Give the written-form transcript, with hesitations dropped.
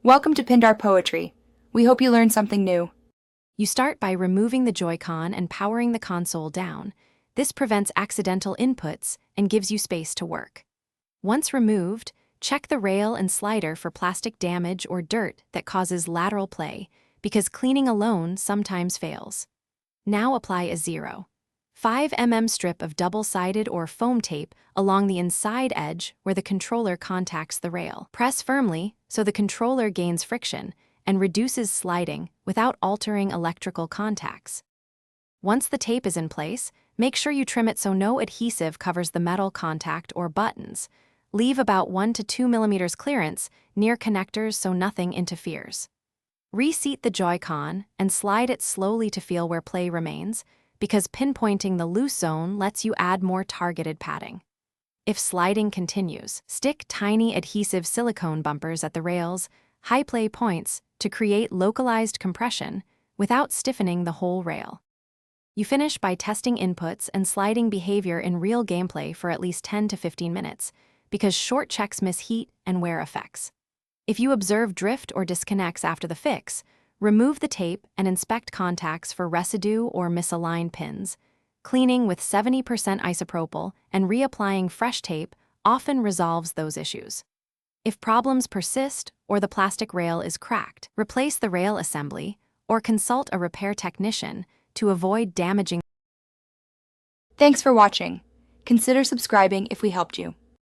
Welcome to Pindar Poetry. We hope you learned something new. You start by removing the Joy-Con and powering the console down. This prevents accidental inputs and gives you space to work. Once removed, check the rail and slider for plastic damage or dirt that causes lateral play, because cleaning alone sometimes fails. Now apply a 0.5 mm strip of double-sided or foam tape along the inside edge where the controller contacts the rail. Press firmly so the controller gains friction and reduces sliding without altering electrical contacts. Once the tape is in place, make sure you trim it so no adhesive covers the metal contact or buttons. Leave about 1 to 2 mm clearance near connectors so nothing interferes. Reseat the Joy-Con and slide it slowly to feel where play remains, because pinpointing the loose zone lets you add more targeted padding. If sliding continues, stick tiny adhesive silicone bumpers at the rails, high play points to create localized compression without stiffening the whole rail. You finish by testing inputs and sliding behavior in real gameplay for at least 10 to 15 minutes, because short checks miss heat and wear effects. If you observe drift or disconnects after the fix, remove the tape and inspect contacts for residue or misaligned pins. Cleaning with 70% isopropyl and reapplying fresh tape often resolves those issues. If problems persist or the plastic rail is cracked, replace the rail assembly or consult a repair technician to avoid damaging. Thanks for watching. Consider subscribing if we helped you.